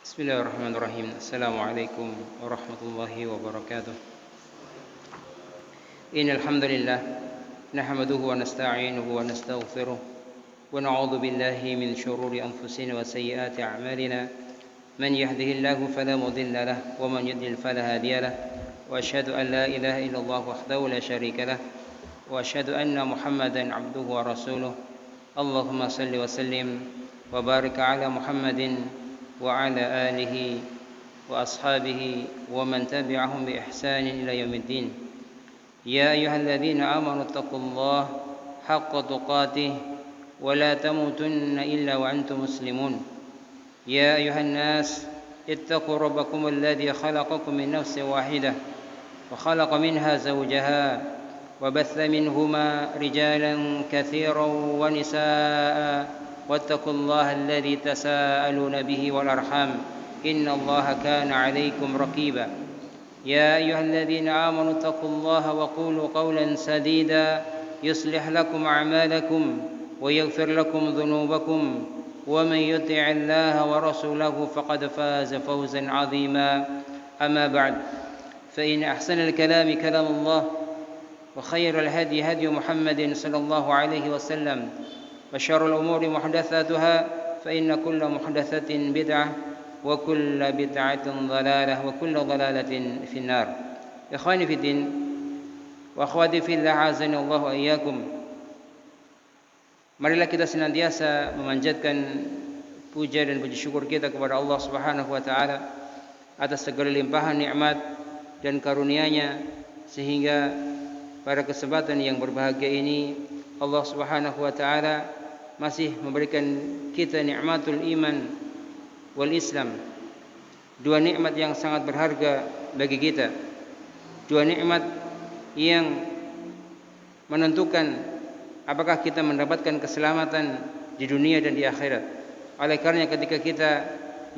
بسم الله الرحمن الرحيم. السلام عليكم ورحمة الله وبركاته. إن الحمد لله نحمده ونستعينه ونستغفره ونعوذ بالله من شرور أنفسنا وسيئات أعمالنا. من يهده الله فلا مضل له ومن يضلل فلا هادي له، وأشهد أن لا إله إلا الله وحده لا شريك له، وأشهد أن محمدا عبده ورسوله. اللهم صل وسلم وبارك على محمد وعلى آله وأصحابه ومن تبعهم بإحسان إلى يوم الدين. يا أيها الذين آمنوا اتقوا الله حق تقاته ولا تموتن إلا وأنتم مسلمون. يا أيها الناس اتقوا ربكم الذي خلقكم من نفس واحدة وخلق منها زوجها وبث منهما رجالا كثيرا ونساء واتقوا الله الذي تساءلون به والأرحام إن الله كان عليكم رقيبا. يا أيها الذين آمنوا اتقوا الله وقولوا قولا سديدا يصلح لكم أعمالكم ويغفر لكم ذنوبكم، ومن يطع الله ورسوله فقد فاز فوزا عظيما. أما بعد، فإن أحسن الكلام كلام الله، وخير الهدي هدي محمد صلى الله عليه وسلم، وشر الأمور محدثاتها، فإن كل محدثة بدعة وكل بدعة ضلالة وكل ضلالة في النار. إخواني في الدين وأخواتي في الله أعزني الله وإياكم. Marilah kita senantiasa memanjatkan puja dan puji syukur kita kepada Allah Subhanahu wa taala atas segala limpahan nikmat dan karunia-Nya, sehingga pada kesempatan yang berbahagia ini Allah Subhanahu wa taala masih memberikan kita nikmatul iman wal Islam. Dua nikmat yang sangat berharga bagi kita. Dua nikmat yang menentukan apakah kita mendapatkan keselamatan di dunia dan di akhirat. Oleh karena ketika kita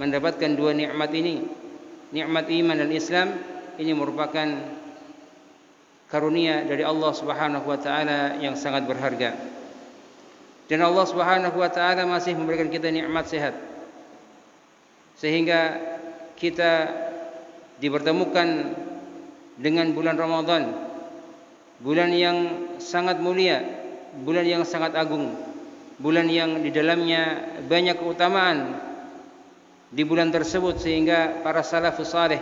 mendapatkan dua nikmat ini, nikmat iman dan Islam, ini merupakan karunia dari Allah Subhanahu wa taala yang sangat berharga. Dan Allah Subhanahu wa taala masih memberikan kita nikmat sehat, sehingga kita dipertemukan dengan bulan Ramadan, bulan yang sangat mulia, bulan yang sangat agung, bulan yang di dalamnya banyak keutamaan di bulan tersebut, sehingga para salafus saleh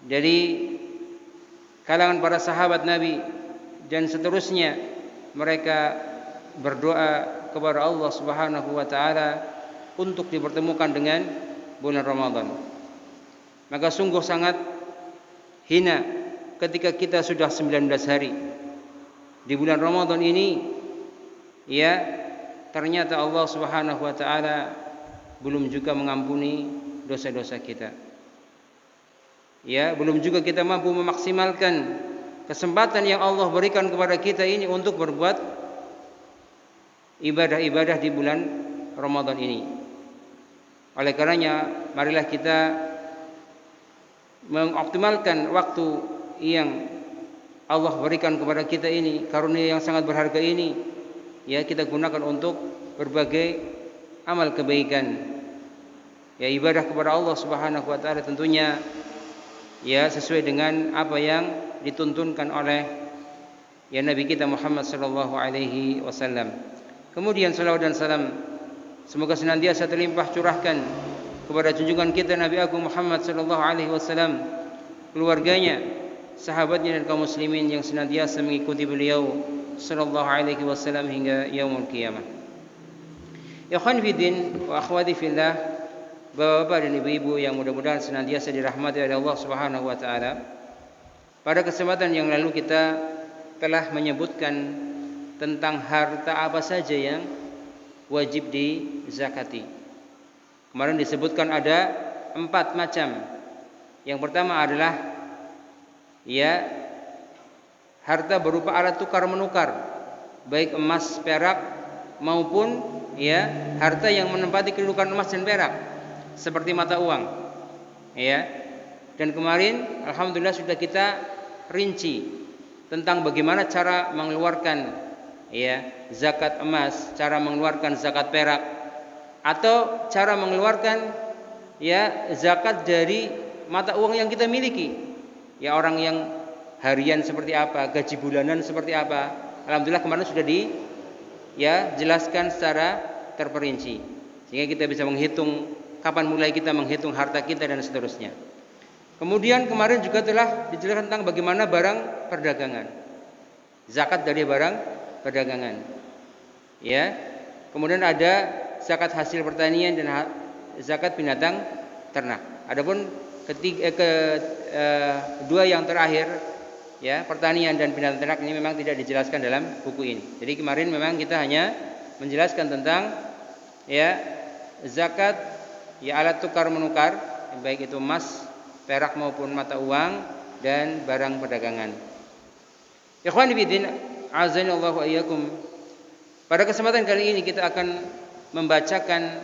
dari kalangan para sahabat Nabi dan seterusnya, mereka berdoa kepada Allah Subhanahu wa taala untuk dipertemukan dengan bulan Ramadan. Maka sungguh sangat hina ketika kita sudah 19 hari di bulan Ramadan ini, ya, ternyata Allah Subhanahu wa taala belum juga mengampuni dosa-dosa kita. Ya, belum juga kita mampu memaksimalkan kesempatan yang Allah berikan kepada kita ini untuk berbuat ibadah-ibadah di bulan Ramadan ini. Oleh karenanya, marilah kita mengoptimalkan waktu yang Allah berikan kepada kita ini, karunia yang sangat berharga ini, ya, kita gunakan untuk berbagai amal kebaikan. Ya, ibadah kepada Allah Subhanahu wa taala tentunya ya sesuai dengan apa yang dituntunkan oleh ya Nabi kita Muhammad sallallahu alaihi wasallam. Kemudian salawat dan salam semoga senantiasa terlimpah curahkan kepada junjungan kita Nabi Agung Muhammad sallallahu alaihi wasallam, keluarganya, sahabatnya dan kaum muslimin yang senantiasa mengikuti beliau sallallahu alaihi wasallam hingga yaumul qiyamah. Ikhwan fillah wa akhwati fillah, Bapak dan ibu-ibu yang mudah-mudahan senantiasa dirahmati oleh Allah Subhanahu wa taala. Pada kesempatan yang lalu kita telah menyebutkan tentang harta apa saja yang wajib dizakati. Kemarin disebutkan ada 4 macam. Yang pertama adalah ya harta berupa alat tukar menukar, baik emas, perak maupun ya harta yang menempati kedudukan emas dan perak, seperti mata uang, ya. Dan kemarin alhamdulillah sudah kita rinci tentang bagaimana cara mengeluarkan ya zakat emas, cara mengeluarkan zakat perak, atau cara mengeluarkan ya zakat dari mata uang yang kita miliki. Ya orang yang harian seperti apa, gaji bulanan seperti apa. Alhamdulillah kemarin sudah jelaskan secara terperinci. Sehingga kita bisa menghitung kapan mulai kita menghitung harta kita dan seterusnya. Kemudian kemarin juga telah dijelaskan tentang bagaimana barang perdagangan. Zakat dari barang perdagangan. Ya. Kemudian ada zakat hasil pertanian dan zakat binatang ternak. Adapun dua yang terakhir, ya, pertanian dan binatang ternak ini memang tidak dijelaskan dalam buku ini. Jadi kemarin memang kita hanya menjelaskan tentang ya zakat ya alat tukar menukar, baik itu emas, perak maupun mata uang dan barang perdagangan. Ikhwani fillah, azanillahu wa iyyakum. Pada kesempatan kali ini kita akan membacakan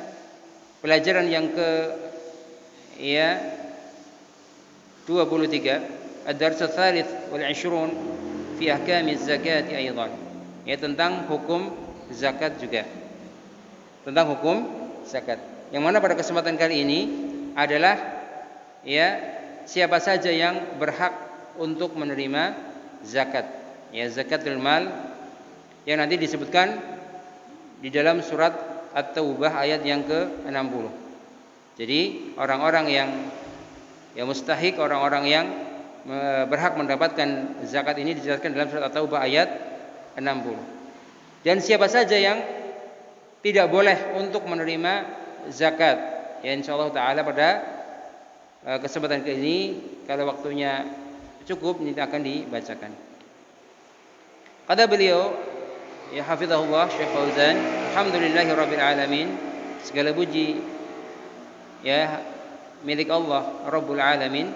pelajaran yang ke 23, ad-dars ats-tsalits wal 'ishrun fi ahkam az-zakat aidan. Ya, tentang hukum zakat juga. Tentang hukum zakat. Yang mana pada kesempatan kali ini adalah ya siapa saja yang berhak untuk menerima zakat. Ya, zakatul mal yang nanti disebutkan di dalam surat At-Taubah ayat yang ke-60. Jadi orang-orang yang mustahik, orang-orang yang berhak mendapatkan zakat ini dijelaskan dalam surat At-Taubah ayat 60. Dan siapa saja yang tidak boleh untuk menerima zakat, ya insyaallah taala pada kesempatan kali ini kalau waktunya cukup ini akan dibacakan. Kata beliau, ya hafizahullah Syekh Fauzan, alhamdulillahirabbil alamin, segala puji ya milik Allah Rabbul alamin,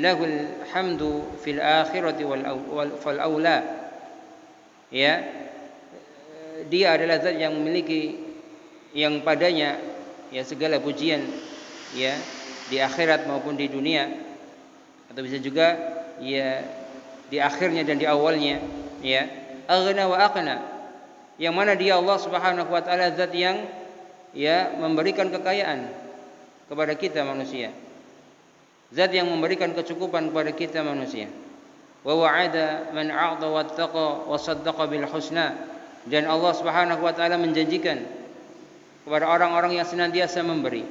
lahul hamdu fil akhirati wal aula. Ya, dia adalah zat yang memiliki yang padanya ya segala pujian ya di akhirat maupun di dunia, atau bisa juga ya di akhirnya dan di awalnya, ya. Aghna wa aqna, yang mana dia Allah Subhanahu wa taala zat yang ya memberikan kekayaan kepada kita manusia, zat yang memberikan kecukupan kepada kita manusia. Wa wa'ada man a'ta wattaqa wa saddaqa bil husna, dan Allah Subhanahu wa taala menjanjikan kepada orang-orang yang senantiasa memberi,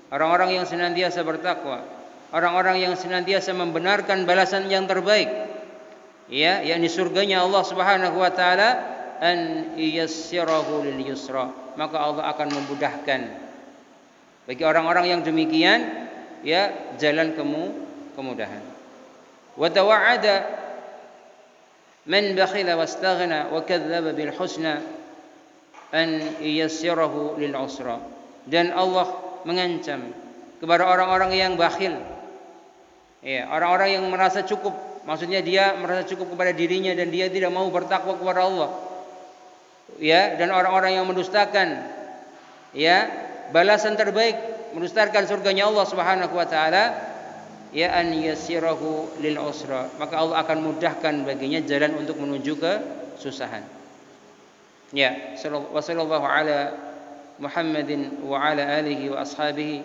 orang-orang yang senantiasa bertakwa, orang-orang yang senantiasa membenarkan balasan yang terbaik, ya, yakni surganya Allah Subhanahu wa taala, an yassirahu lil yusra, maka Allah akan memudahkan bagi orang-orang yang demikian ya jalan kemudahan. Wa tawa'ada man bakhila wastaghna wa kadzdzaba bil husna an yassirahu lil usra, dan Allah mengancam kepada orang-orang yang bakhil, ya, orang-orang yang merasa cukup, maksudnya dia merasa cukup kepada dirinya dan dia tidak mau bertakwa kepada Allah, ya, dan orang-orang yang mendustakan ya balasan terbaik, mendustakan surganya Allah Subhanahu wa taala, ya, an yassirahu lil usra, maka Allah akan mudahkan baginya jalan untuk menuju kesusahan. Ya, sallallahu ala Muhammadin wa ala alihi wa ashabihi,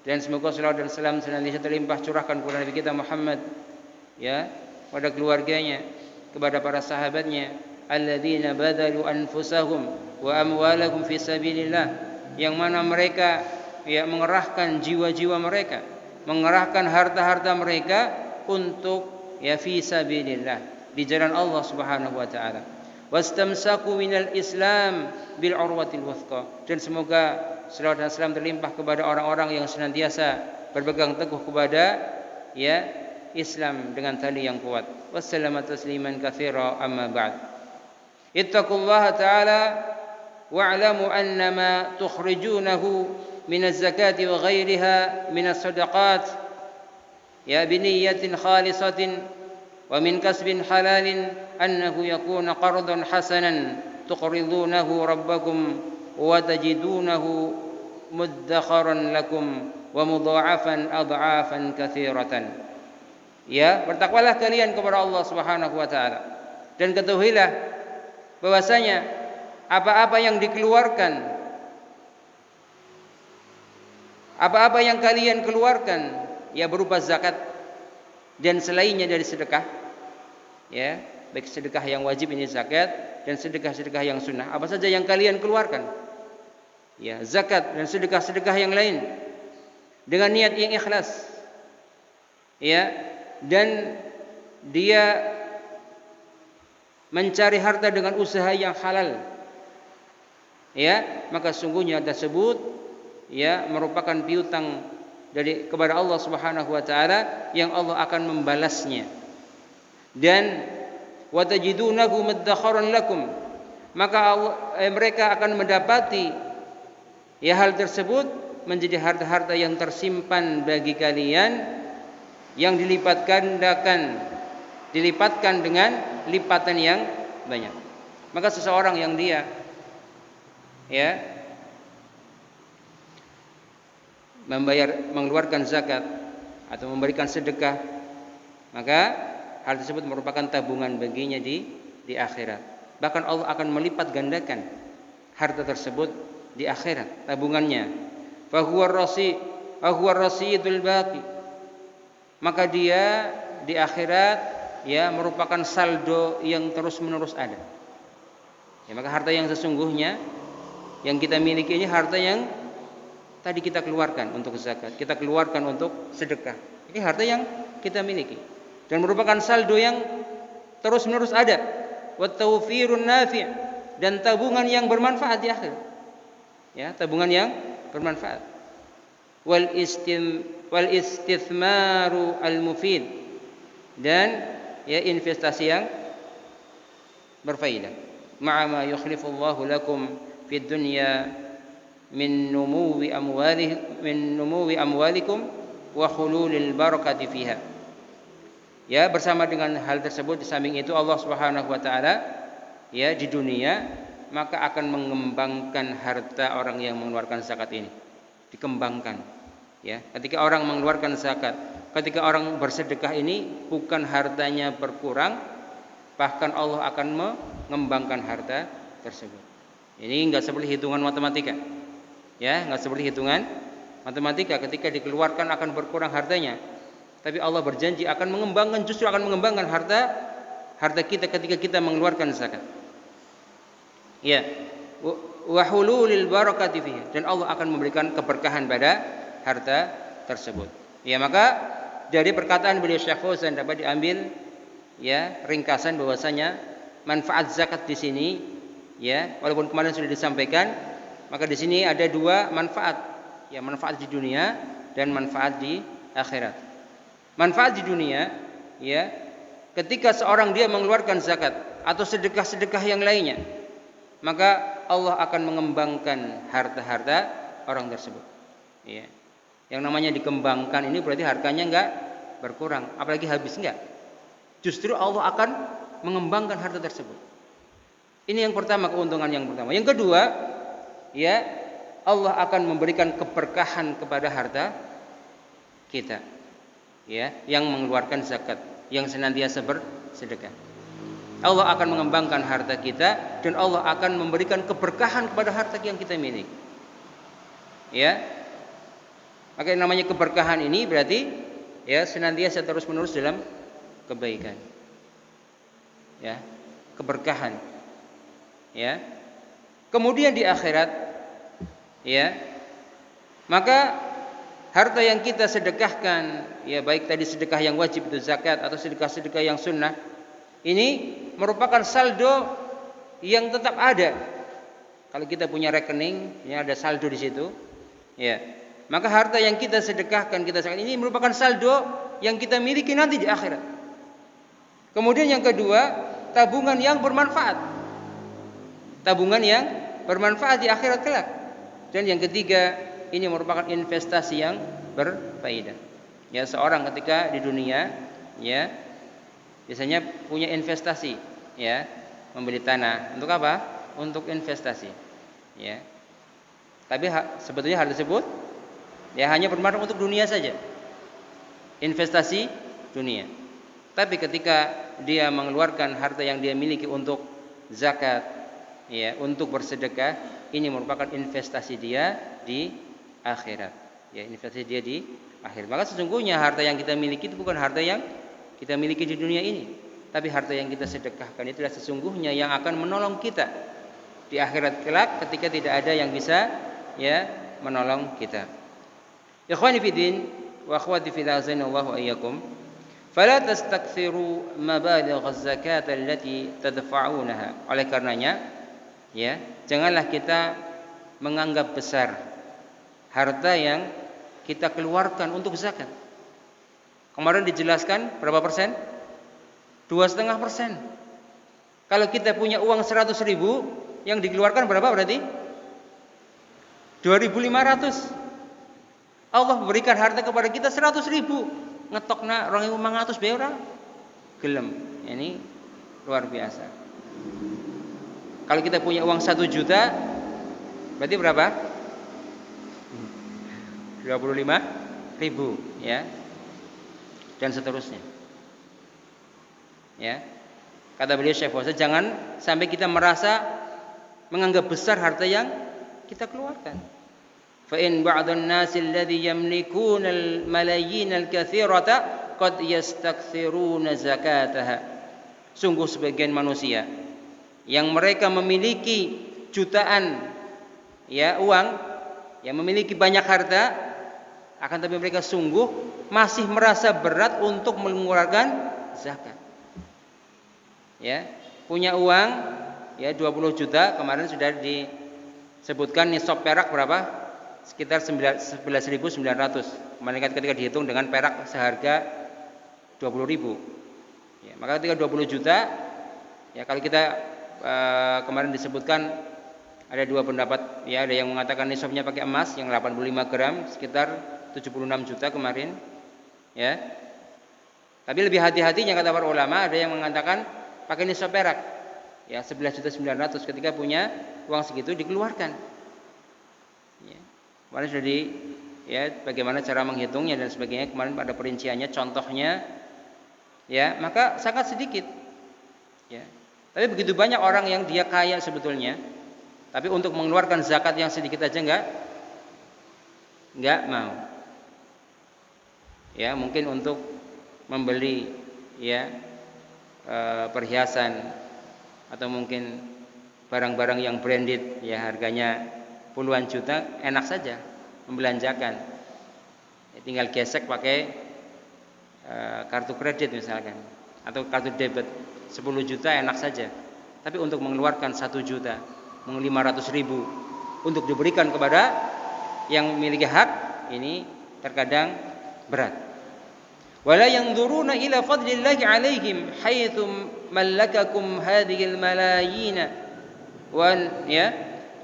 dan semoga salawat dan salam senantiasa terlimpah curahkan kepada Nabi kita Muhammad, ya, pada keluarganya, kepada para sahabatnya, alladzina badalu anfusahum wa amwalahum fi sabilillah, yang mana mereka ya mengerahkan jiwa-jiwa mereka, mengerahkan harta-harta mereka untuk ya fi sabilillah, di jalan Allah Subhanahu wa taala. Wastamsaku minal Islam bil urwatil wuthqa, dan semoga salawat dan salam terlimpah kepada orang-orang yang senantiasa berpegang teguh kepada ya Islam dengan tali yang kuat. Wassalamu tasliman katsira, amma ba'd. Ittaqullaha ta'ala wa'lamu annama tukhrijunahu minaz zakati wa ghairiha minas sadaqat ya biniyatin khalisatin wa min kasbin halalin annahu yakuna qardan hasanan tuqridunahu rabbakum wa tajidunahu muddakharan lakum wa mudha'afan adha'afan katsiratan. Ya, bertakwalah kalian kepada Allah Subhanahu wa taala, dan ketahuilah bahwasanya apa-apa yang dikeluarkan Apa-apa yang kalian keluarkan ya berupa zakat dan selainnya dari sedekah, ya, baik sedekah yang wajib ini zakat dan sedekah-sedekah yang sunnah, apa saja yang kalian keluarkan, ya, zakat dan sedekah-sedekah yang lain dengan niat yang ikhlas, ya, dan dia mencari harta dengan usaha yang halal, ya, maka sungguhnya tersebut ya merupakan piutang dari kepada Allah Subhanahu wa taala yang Allah akan membalasnya. Dan wa tajidunahu muddakharan lakum, maka mereka akan mendapati ya hal tersebut menjadi harta-harta yang tersimpan bagi kalian, yang dilipatkan dengan lipatan yang banyak. Maka seseorang yang dia ya mengeluarkan zakat atau memberikan sedekah, maka hal tersebut merupakan tabungan baginya di akhirat. Bahkan Allah akan melipat gandakan harta tersebut di akhirat, tabungannya. Fa huwa rasidul baqi, maka dia di akhirat ya merupakan saldo yang terus-menerus ada. Ya, maka harta yang sesungguhnya yang kita miliki ini harta yang tadi kita keluarkan untuk zakat, kita keluarkan untuk sedekah. Ini harta yang kita miliki dan merupakan saldo yang terus-menerus ada. Wa tawfirun nafi', dan tabungan yang bermanfaat di akhir. Ya, tabungan yang bermanfaat. Wal istithmaru al-mufid, dan ya investasi yang berfaedah. Ma'a ma yukhlifullahu lakum fid dunya min numuwi amwalikum wa khululil barakati fiha. Ya, bersama dengan hal tersebut, di samping itu Allah Subhanahu wa taala ya di dunia maka akan mengembangkan harta orang yang mengeluarkan zakat ini. Dikembangkan. Ya, ketika orang mengeluarkan zakat, ketika orang bersedekah ini bukan hartanya berkurang, bahkan Allah akan mengembangkan harta tersebut. Ini enggak seperti hitungan matematika. Ya, enggak seperti hitungan matematika ketika dikeluarkan akan berkurang hartanya. Tapi Allah berjanji akan mengembangkan, justru akan mengembangkan harta kita ketika kita mengeluarkan zakat. Ya, wa hululil barakati fihi, dan Allah akan memberikan keberkahan pada harta tersebut. Ya, maka dari perkataan beliau Syekh Fauzan dapat diambil ya ringkasan bahwasanya manfaat zakat di sini ya, walaupun kemarin sudah disampaikan, maka di sini ada dua manfaat, ya, manfaat di dunia dan manfaat di akhirat. Manfaat di dunia, ya, ketika seorang dia mengeluarkan zakat atau sedekah-sedekah yang lainnya, maka Allah akan mengembangkan harta-harta orang tersebut. Ya. Yang namanya dikembangkan ini berarti harganya enggak berkurang, apalagi habis enggak. Justru Allah akan mengembangkan harta tersebut. Ini yang pertama, keuntungan yang pertama. Yang kedua, ya, Allah akan memberikan keberkahan kepada harta kita. Ya, yang mengeluarkan zakat, yang senantiasa bersedekah. Allah akan mengembangkan harta kita dan Allah akan memberikan keberkahan kepada harta yang kita miliki. Ya. Maka yang namanya keberkahan ini berarti ya senantiasa terus-menerus dalam kebaikan. Ya, keberkahan. Ya. Kemudian di akhirat, ya, maka harta yang kita sedekahkan, ya baik tadi sedekah yang wajib itu zakat atau sedekah-sedekah yang sunnah, ini merupakan saldo yang tetap ada. Kalau kita punya rekening, ya ada saldo di situ, ya. Maka harta yang kita sedekahkan, kita zakat ini merupakan saldo yang kita miliki nanti di akhirat. Kemudian yang kedua, tabungan yang bermanfaat. Tabungan yang bermanfaat di akhirat kelak. Dan yang ketiga, ini merupakan investasi yang berfaedah. Ya, seorang ketika di dunia, ya, biasanya punya investasi, ya, membeli tanah. Untuk apa? Untuk investasi. Ya. Tapi sebetulnya hal tersebut ya hanya bermanfaat untuk dunia saja. Investasi dunia. Tapi ketika dia mengeluarkan harta yang dia miliki untuk zakat, ya, untuk bersedekah, ini merupakan investasi dia di akhirat. Ya, investasi dia di akhir. Maka sesungguhnya harta yang kita miliki itu bukan harta yang kita miliki di dunia ini, tapi harta yang kita sedekahkan itulah sesungguhnya yang akan menolong kita di akhirat kelak ketika tidak ada yang bisa ya menolong kita. Ikhwani fi din wa akhwati fi azanallahu wa iyyakum. Fala tastakthiru mabaligh az-zakat allati tadfa'unaha. Oleh karenanya ya, janganlah kita menganggap besar harta yang kita keluarkan untuk zakat. Kemarin dijelaskan berapa persen? 2,5%. Kalau kita punya uang 100.000, yang dikeluarkan berapa berarti? 2.500. Allah berikan harta kepada kita 100.000. Ngetokna 2.500 bae ora gelem. Ini luar biasa. Kalau kita punya uang 1 juta, berarti berapa? 25.000 ya. Dan seterusnya. Ya. Kata beliau Syekh Fauzan, jangan sampai kita merasa menganggap besar harta yang kita keluarkan. Fa in ba'dhan nasi alladhi yamlikuna al-malayin al-katsirata qad yastakthiruna zakataha. Sungguh sebagian manusia yang mereka memiliki jutaan ya uang, yang memiliki banyak harta, akan tapi mereka sungguh masih merasa berat untuk mengeluarkan zakat. Ya, punya uang ya 20 juta, kemarin sudah disebutkan nisab perak berapa? Sekitar 11.900. Kemarin ketika dihitung dengan perak seharga 20.000. Ya, maka ketika 20 juta ya kalau kita kemarin disebutkan ada dua pendapat ya, ada yang mengatakan nisabnya pakai emas yang 85 gram sekitar 76 juta kemarin ya. Tapi lebih hati-hatinya kata para ulama, ada yang mengatakan pakai nisab perak ya 11.900.000 ketika punya uang segitu dikeluarkan. Ya. Kemarin sudah ya bagaimana cara menghitungnya dan sebagainya, kemarin ada perinciannya, contohnya ya, maka sangat sedikit. Ya. Tapi begitu banyak orang yang dia kaya sebetulnya, tapi untuk mengeluarkan zakat yang sedikit aja enggak mau. Ya, mungkin untuk membeli ya perhiasan atau mungkin barang-barang yang branded ya harganya puluhan juta, enak saja membelanjakan. Ya, tinggal gesek pakai kartu kredit misalkan atau kartu debit 10 juta enak saja. Tapi untuk mengeluarkan 1 juta, 500.000 untuk diberikan kepada yang memiliki hak, ini terkadang berat. Wala yanzuruna ila fadlillahi alaihim haitsu malakakum hadhil malayina ya,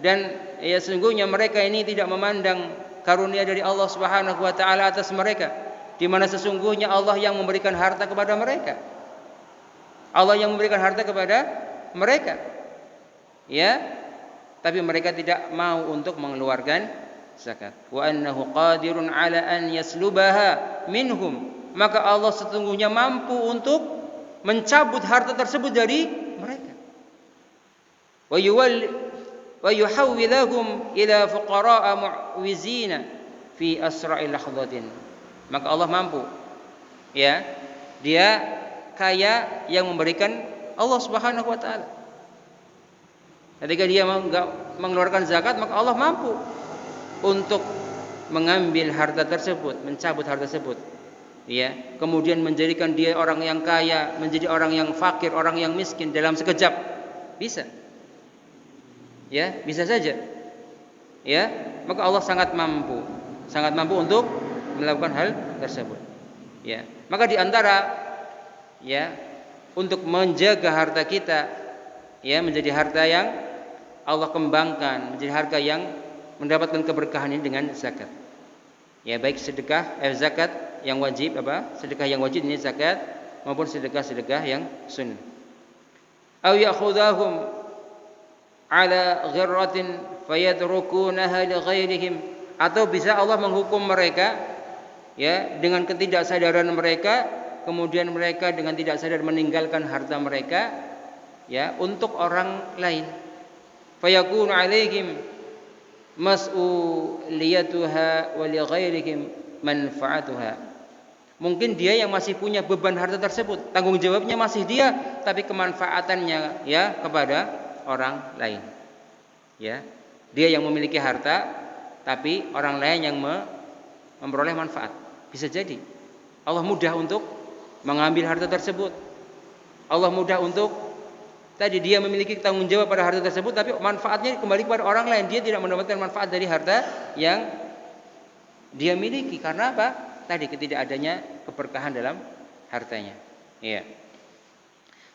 dan ya sesungguhnya mereka ini tidak memandang karunia dari Allah Subhanahu wa taala atas mereka, di mana sesungguhnya Allah yang memberikan harta kepada mereka. Allah yang memberikan harta kepada mereka. Ya, tapi mereka tidak mau untuk mengeluarkan zakat. Wa annahu qadirun ala an yaslubaha minhum. Maka Allah sesungguhnya mampu untuk mencabut harta tersebut dari mereka. Wa yuhawwilahum ila fuqara'a mu'wizina fi asra'il lahdatin. Maka Allah mampu ya, dia kaya yang memberikan Allah Subhanahu wa taala. Ketika dia enggak mengeluarkan zakat, maka Allah mampu untuk mengambil harta tersebut, mencabut harta tersebut. Ya, kemudian menjadikan dia orang yang kaya, menjadi orang yang fakir, orang yang miskin dalam sekejap. Bisa. Ya, bisa saja. Ya, maka Allah sangat mampu untuk melakukan hal tersebut. Ya, maka di antara ya untuk menjaga harta kita ya menjadi harta yang Allah kembangkan, menjadi harta yang mendapatkan keberkahan ini dengan zakat. Ya, baik sedekah zakat yang wajib sedekah yang wajib ini zakat maupun sedekah-sedekah yang sunnah. Aw ya'khudhahum ala ghirratin fayatrukunaha li ghairihim, atau bisa Allah menghukum mereka ya dengan ketidaksadaran mereka, kemudian mereka dengan tidak sadar meninggalkan harta mereka ya untuk orang lain. Fayakunu alaihim mas'uliyatuha wa li ghairihim manfaatuha. Mungkin dia yang masih punya beban harta tersebut, tanggung jawabnya masih dia, tapi kemanfaatannya ya kepada orang lain. Ya. Dia yang memiliki harta, tapi orang lain yang memperoleh manfaat. Bisa jadi Allah mudah untuk mengambil harta tersebut. Allah mudah untuk tadi dia memiliki tanggung jawab pada harta tersebut, tapi manfaatnya kembali kepada orang lain. Dia tidak mendapatkan manfaat dari harta yang dia miliki. Karena apa? Tadi ketidakadanya keberkahan dalam hartanya. Ya.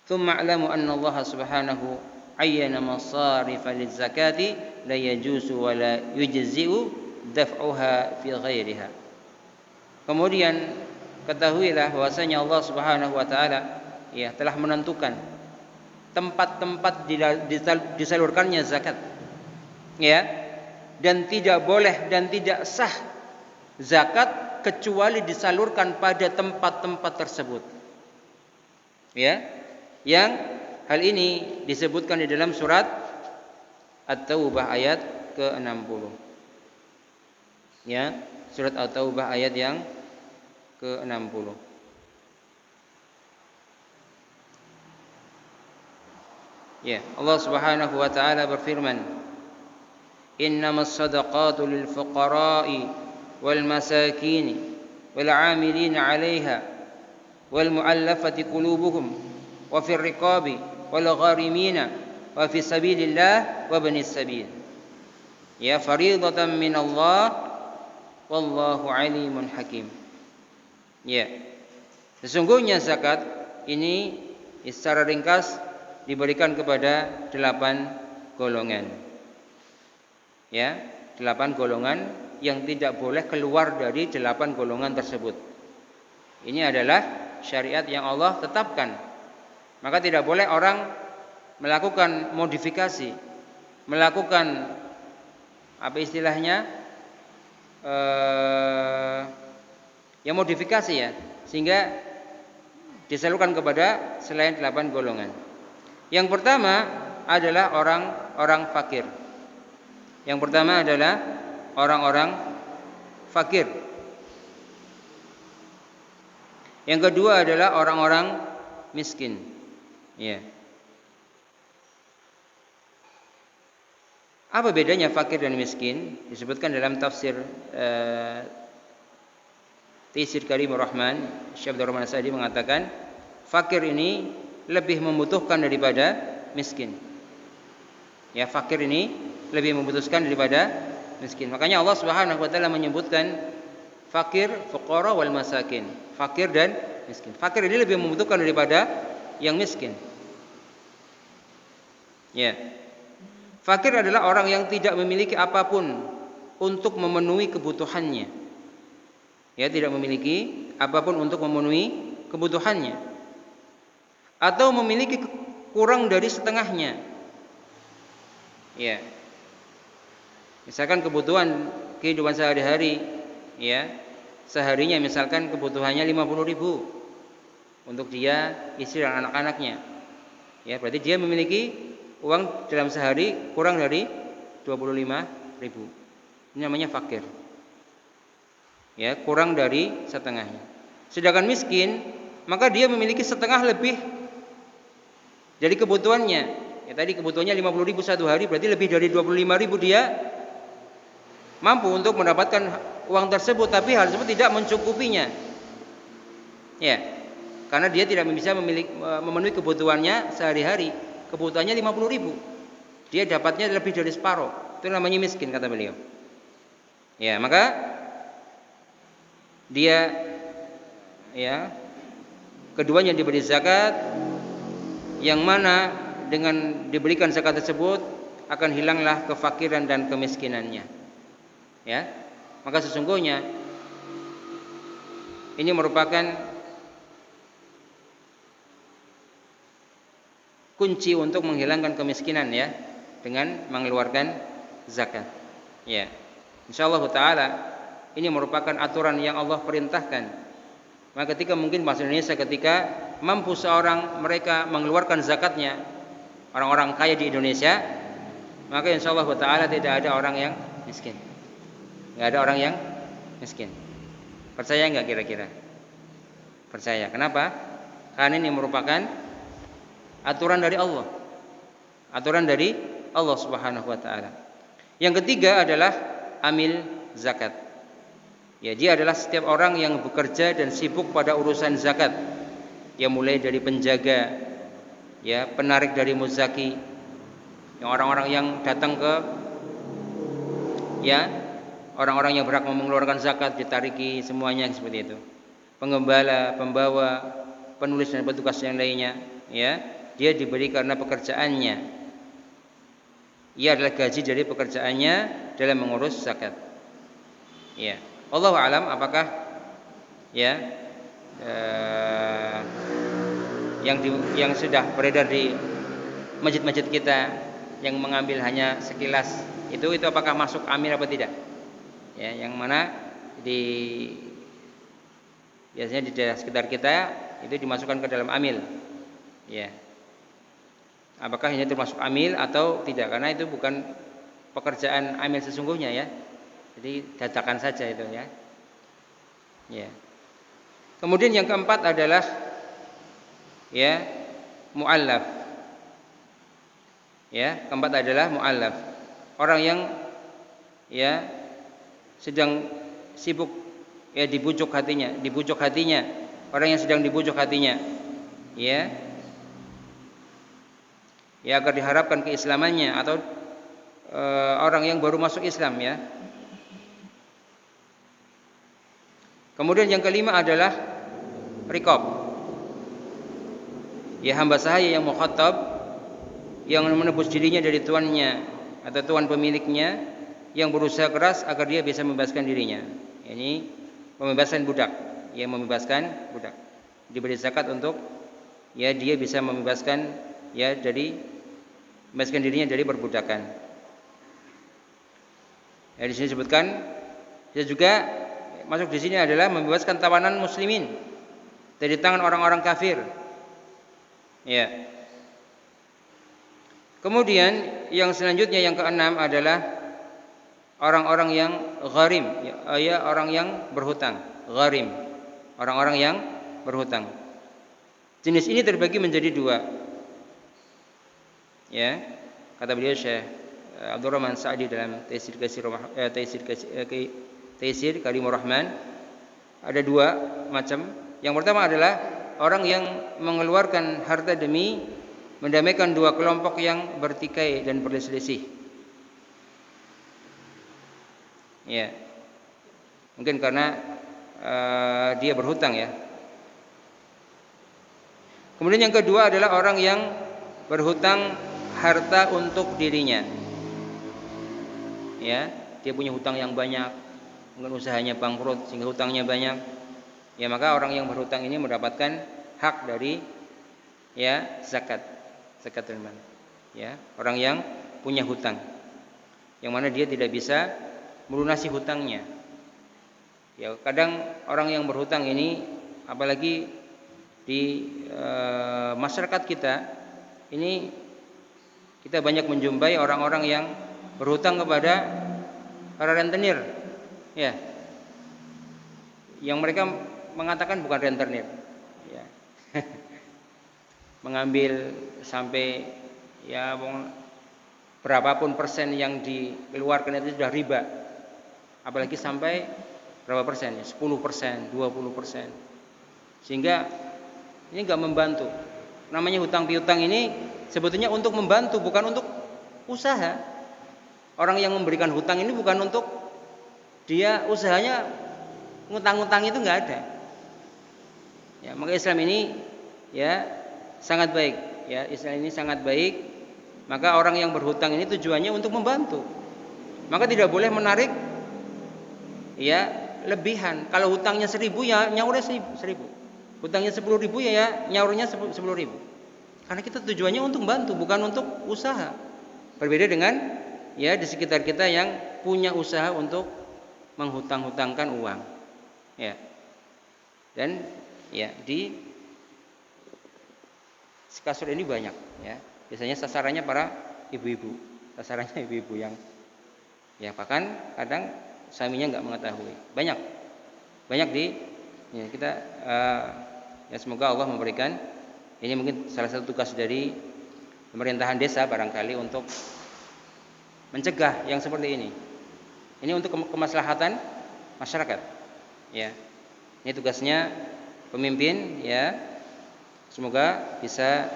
Tsumma a'lamu anna Allah Subhanahu ayyana masarif liz-zakati la yajuzu wa la yujzi'u daf'uha fi ghairiha. Kemudian ketahuilah bahwasanya Allah Subhanahu wa taala ya telah menentukan tempat-tempat disalurkannya zakat. Ya. Dan tidak boleh dan tidak sah zakat kecuali disalurkan pada tempat-tempat tersebut. Ya. Yang hal ini disebutkan di dalam surat At-Taubah ayat ke-60. Ya, surat At-Taubah ayat yang ke-60. Ya, Allah Subhanahu wa taala berfirman, "Innamas shadaqatu lil fuqara'i wal masakini wal 'amilina 'alaiha wal mu'allafati qulubuhum wa fir riqabi wal gharimina wa fi sabilillah wa banis sabil." Ya, fariidatan minallah wallahu alimun hakim. Ya. Sesungguhnya zakat ini secara ringkas diberikan kepada 8 golongan. Ya, 8 golongan yang tidak boleh keluar dari 8 golongan tersebut. Ini adalah syariat yang Allah tetapkan. Maka tidak boleh orang melakukan modifikasi, melakukan apa istilahnya ya modifikasi ya, sehingga disalurkan kepada selain 8 golongan. Yang pertama adalah orang-orang fakir. Yang pertama adalah orang-orang fakir. Yang kedua adalah orang-orang miskin. Ya. Apa bedanya fakir dan miskin? Disebutkan dalam tafsir Taisir Karimur Rahman, Syekh Abdul Rahman As-Sa'di mengatakan, fakir ini lebih membutuhkan daripada miskin. Ya, fakir ini lebih membutuhkan daripada miskin. Makanya Allah Subhanahu wa taala menyebutkan fakir, fuqara wal masakin. Fakir dan miskin. Fakir ini lebih membutuhkan daripada yang miskin. Ya. Fakir adalah orang yang tidak memiliki apapun untuk memenuhi kebutuhannya. Ya, tidak memiliki apapun untuk memenuhi kebutuhannya. Atau memiliki kurang dari setengahnya. Ya. Misalkan kebutuhan kehidupan sehari-hari, ya, seharinya misalkan kebutuhannya 50.000 untuk dia, istri dan anak-anaknya. Ya, berarti dia memiliki uang dalam sehari kurang dari 25.000. Ini namanya fakir. Ya, kurang dari setengahnya. Sedangkan miskin, maka dia memiliki setengah lebih dari kebutuhannya. Ya, tadi kebutuhannya 50.000 satu hari, berarti lebih dari 25.000 dia mampu untuk mendapatkan uang tersebut, tapi hal tersebut tidak mencukupinya. Ya, karena dia tidak bisa memenuhi kebutuhannya sehari-hari. Kebutuhannya 50.000, dia dapatnya lebih dari separuh. Itu namanya miskin, kata beliau. Ya, maka dia, ya, keduanya diberi zakat, yang mana dengan diberikan zakat tersebut akan hilanglah kefakiran dan kemiskinannya. Ya, maka sesungguhnya ini merupakan kunci untuk menghilangkan kemiskinan, ya, dengan mengeluarkan zakat. Ya, insyaallah taala ini merupakan aturan yang Allah perintahkan. Maka ketika mungkin bahasa Indonesia ketika mampu seorang mereka mengeluarkan zakatnya, orang-orang kaya di Indonesia, maka insyaallah taala tidak ada orang yang miskin. Nggak ada orang yang miskin. Percaya nggak kira-kira? Percaya. Kenapa? Karena ini merupakan aturan dari Allah. Aturan dari Allah Subhanahu wa taala. Yang ketiga adalah amil zakat. Ya, dia adalah setiap orang yang bekerja dan sibuk pada urusan zakat. Ya, mulai dari penjaga, ya, penarik dari muzaki, yang orang-orang yang datang ke, ya, orang-orang yang berhak mengeluarkan zakat ditariki semuanya seperti itu. Pengembala, pembawa, penulis dan petugas yang lainnya, ya, dia diberi karena pekerjaannya. Ia adalah gaji dari pekerjaannya dalam mengurus zakat. Ya, Allahu a'lam apakah, ya, yang sudah beredar di masjid-masjid kita yang mengambil hanya sekilas itu apakah masuk amil apa tidak? Ya, yang mana biasanya di daerah sekitar kita itu dimasukkan ke dalam amil. Ya. Apakah ini termasuk amil atau tidak? Karena itu bukan pekerjaan amil sesungguhnya, ya. Jadi dadakan saja itu, ya. Ya. Kemudian yang keempat adalah, ya, mu'allaf. Ya, keempat adalah mu'allaf. Orang yang, ya, sedang sibuk, ya, dibujuk hatinya. Orang yang sedang dibujuk hatinya, ya. Ya, agar diharapkan keislamannya, atau orang yang baru masuk Islam, ya. Kemudian yang kelima adalah riqab. Ya, hamba sahaya yang mukhatab, yang menebus dirinya dari tuannya atau tuan pemiliknya, yang berusaha keras agar dia bisa membebaskan dirinya. Ini pembebasan budak, ya, membebaskan budak. Diberi zakat untuk, ya, dia bisa membebaskan, ya, membebaskan dirinya dari perbudakan. Ya, di sini disebutkan, ya, juga masuk di sini adalah membebaskan tawanan muslimin dari tangan orang-orang kafir. Ya. Kemudian yang selanjutnya yang keenam adalah orang-orang yang gharim, ya, orang yang berhutang. Gharim, orang-orang yang berhutang. Jenis ini terbagi menjadi dua. Ya, kata beliau Syekh Abdurrahman Sa'di dalam Taisir Karimur Rahman, ada dua macam. Yang pertama adalah orang yang mengeluarkan harta demi mendamaikan dua kelompok yang bertikai dan berselisih. Ya, mungkin karena dia berhutang, ya. Kemudian yang kedua adalah orang yang berhutang harta untuk dirinya. Ya, dia punya hutang yang banyak, mungkin usahanya bangkrut sehingga hutangnya banyak. Ya, maka orang yang berhutang ini mendapatkan hak dari, ya, zakatul mal. Ya, orang yang punya hutang, yang mana dia tidak bisa melunasi hutangnya. Ya, kadang orang yang berhutang ini, apalagi di masyarakat kita ini, kita banyak menjumpai orang-orang yang berhutang kepada para rentenir, ya, yang mereka mengatakan bukan rentenir, ya. Mengambil sampai, ya, berapapun persen yang dikeluarkan itu sudah riba, apalagi sampai berapa persen, ya, 10%, 20%, sehingga ini enggak membantu. Namanya hutang piutang ini sebetulnya untuk membantu, bukan untuk usaha. Orang yang memberikan hutang ini bukan untuk dia usahanya ngutang-ngutang, itu enggak ada. Ya, maka Islam ini, ya, sangat baik, ya, Islam ini sangat baik. Maka orang yang berhutang ini tujuannya untuk membantu. Maka tidak boleh menarik, ya, lebihan. Kalau hutangnya 1.000, ya, nyaurnya 1.000. Hutangnya 10.000, ya, nyaurnya 10.000. Karena kita tujuannya untuk membantu, bukan untuk usaha. Berbeda dengan, ya, di sekitar kita yang punya usaha untuk menghutang-hutangkan uang, ya. Dan, ya, di kasur ini banyak, ya. Biasanya sasarannya para ibu-ibu. Sasarannya ibu-ibu yang Ya, bahkan kadang suaminya nggak mengetahui. Banyak di ya, kita ya semoga Allah memberikan, ini mungkin salah satu tugas dari pemerintahan desa barangkali untuk mencegah yang seperti ini. Ini untuk kemaslahatan masyarakat. Ya. Ini tugasnya pemimpin ya. Semoga bisa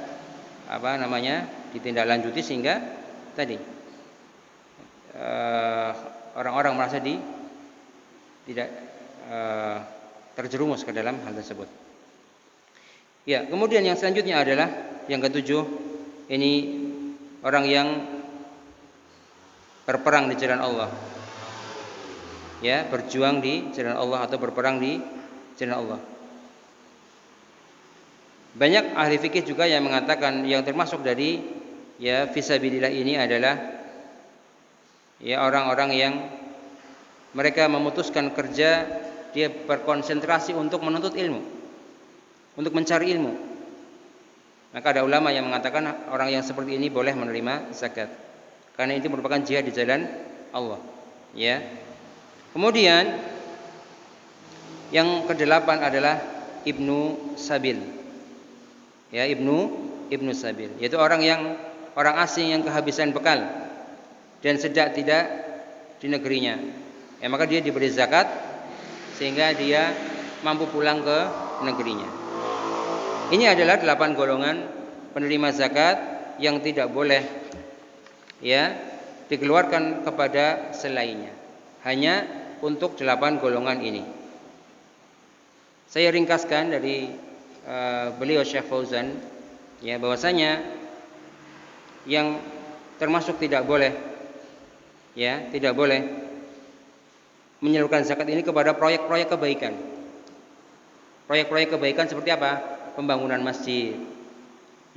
ditindaklanjuti sehingga tadi orang-orang merasa tidak terjerumus ke dalam hal tersebut. Ya, kemudian yang selanjutnya adalah yang ketujuh, ini orang yang berperang di jalan Allah. Ya, berjuang di jalan Allah atau berperang di jalan Allah. Banyak ahli fikih juga yang mengatakan yang termasuk dari ya fisabilillah ini adalah ya orang-orang yang mereka memutuskan kerja, dia berkonsentrasi untuk menuntut ilmu, untuk mencari ilmu. Maka ada ulama yang mengatakan orang yang seperti ini boleh menerima zakat, karena itu merupakan jihad di jalan Allah. Ya. Kemudian yang kedelapan adalah Ibnu Sabil. Ya, Ibnu Sabil, yaitu orang asing yang kehabisan bekal dan sedang tidak di negerinya. Ya, maka dia diberi zakat sehingga dia mampu pulang ke negerinya. Ini adalah 8 golongan penerima zakat yang tidak boleh ya dikeluarkan kepada selainnya. Hanya untuk 8 golongan ini. Saya ringkaskan dari beliau Syekh Fauzan ya, bahwasanya yang termasuk tidak boleh menyalurkan zakat ini kepada proyek-proyek kebaikan. Proyek-proyek kebaikan seperti apa? Pembangunan masjid,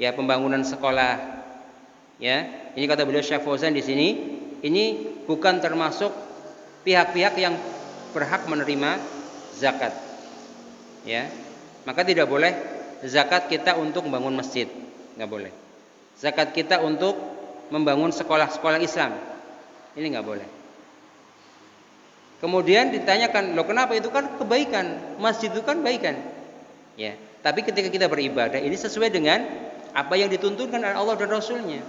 ya, pembangunan sekolah. Ya, ini kata beliau Syekh Fauzan di sini, ini bukan termasuk pihak-pihak yang berhak menerima zakat. Ya. Maka tidak boleh zakat kita untuk membangun masjid, nggak boleh. Zakat kita untuk membangun sekolah-sekolah Islam, ini nggak boleh. Kemudian ditanyakan, loh kenapa? Itu kan kebaikan, masjid itu kan kebaikan. Ya, tapi ketika kita beribadah ini sesuai dengan apa yang dituntunkan oleh Allah dan Rasulnya.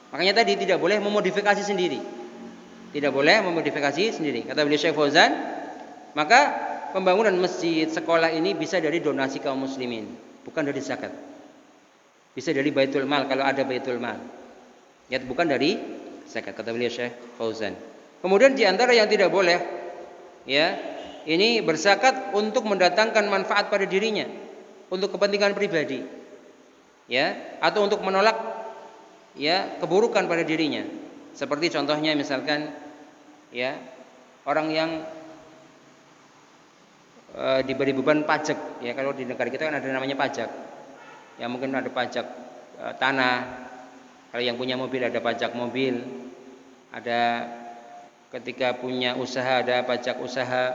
Makanya tadi tidak boleh memodifikasi sendiri. Tidak boleh memodifikasi sendiri. Kata beliau Syekh Fauzan, maka pembangunan masjid, sekolah ini bisa dari donasi kaum muslimin, bukan dari zakat. Bisa dari baitul mal kalau ada baitul mal. Ya, bukan dari zakat, kata beliau Syekh Fauzan. Kemudian di antara yang tidak boleh ya, ini berzakat untuk mendatangkan manfaat pada dirinya, untuk kepentingan pribadi. Ya, atau untuk menolak ya keburukan pada dirinya. Seperti contohnya misalkan ya, orang yang diberi beban pajak ya, kalau di negara kita kan ada namanya pajak ya, mungkin ada pajak tanah, kalau yang punya mobil ada pajak mobil, ada ketika punya usaha ada pajak usaha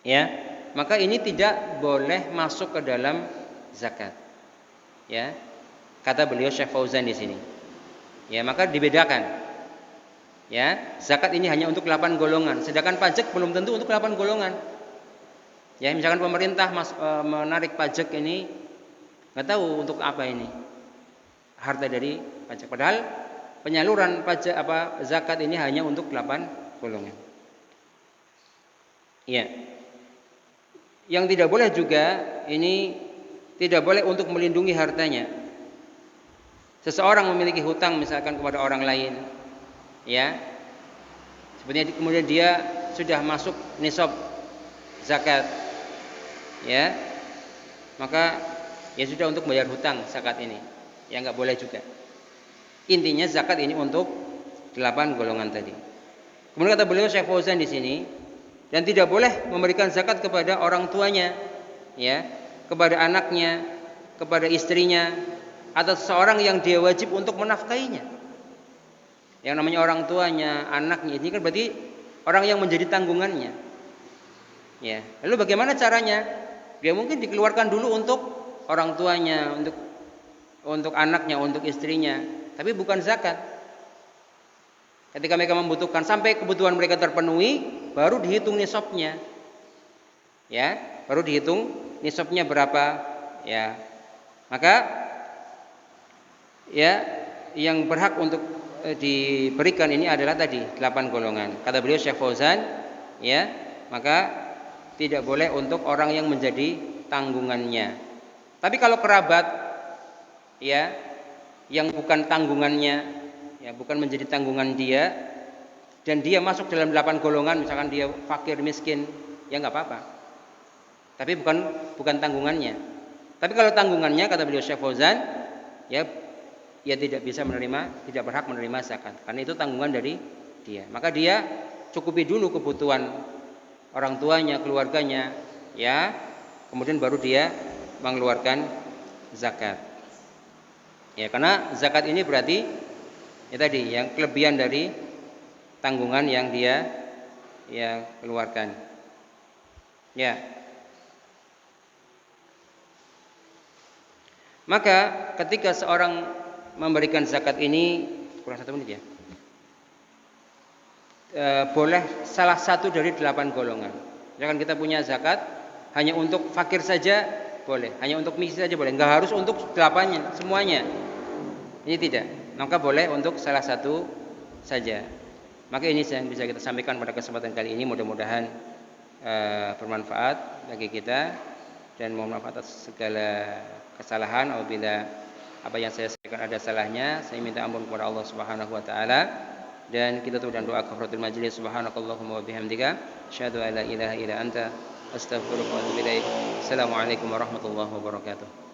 ya, maka ini tidak boleh masuk ke dalam zakat ya, kata beliau Syekh Fauzan di sini ya. Maka dibedakan ya, zakat ini hanya untuk 8 golongan, sedangkan pajak belum tentu untuk 8 golongan. Ya, misalkan pemerintah menarik pajak ini nggak tahu untuk apa ini harta dari pajak, padahal penyaluran pajak zakat ini hanya untuk 8 golongan. Ya. Yang tidak boleh juga ini tidak boleh untuk melindungi hartanya. Seseorang memiliki hutang misalkan kepada orang lain, ya. Sebenarnya kemudian dia sudah masuk nisab zakat, ya, maka ya sudah untuk bayar hutang zakat ini, ya nggak boleh juga. Intinya zakat ini untuk 8 golongan tadi. Kemudian kata beliau Syekh Fauzan di sini, dan tidak boleh memberikan zakat kepada orang tuanya, ya, kepada anaknya, kepada istrinya, atau seseorang yang dia wajib untuk menafkahinya. Yang namanya orang tuanya, anaknya, ini kan berarti orang yang menjadi tanggungannya. Ya, lalu bagaimana caranya? Dia mungkin dikeluarkan dulu untuk orang tuanya, untuk anaknya, untuk istrinya, tapi bukan zakat. Ketika mereka membutuhkan sampai kebutuhan mereka terpenuhi, baru dihitung nisabnya. Ya, baru dihitung nisabnya berapa, ya. Maka ya yang berhak untuk diberikan ini adalah tadi 8 golongan. Kata beliau Syekh Fauzan, ya, maka tidak boleh untuk orang yang menjadi tanggungannya. Tapi kalau kerabat, ya, yang bukan tanggungannya, ya, bukan menjadi tanggungan dia, dan dia masuk dalam 8 golongan, misalkan dia fakir miskin, ya nggak apa-apa. Tapi bukan tanggungannya. Tapi kalau tanggungannya, kata beliau Syekh Fauzan, ya tidak bisa menerima, tidak berhak menerima zakat, karena itu tanggungan dari dia. Maka dia cukupi dulu kebutuhan orang tuanya, keluarganya, ya, kemudian baru dia mengeluarkan zakat. Ya, karena zakat ini berarti ya tadi yang kelebihan dari tanggungan yang dia keluarkan. Ya. Maka ketika seorang memberikan zakat ini, kurang 1 menit ya, boleh salah satu dari 8 golongan. Misalkan kita punya zakat hanya untuk fakir saja boleh, hanya untuk miskin saja boleh, nggak harus untuk 8-nya semuanya. Ini tidak. Maka boleh untuk salah satu saja. Maka ini yang bisa kita sampaikan pada kesempatan kali ini. Mudah-mudahan bermanfaat bagi kita, dan mohon maaf atas segala kesalahan. Apabila apa yang saya sampaikan ada salahnya, saya minta ampun kepada Allah Subhanahu wa taala, dan kita tutup dengan doa kafaratul majlis. Subhanakallahumma wa bihamdika asyhadu an la ilaha illa anta astaghfiruka wa atubu ilaik. Assalamualaikum warahmatullahi wabarakatuh.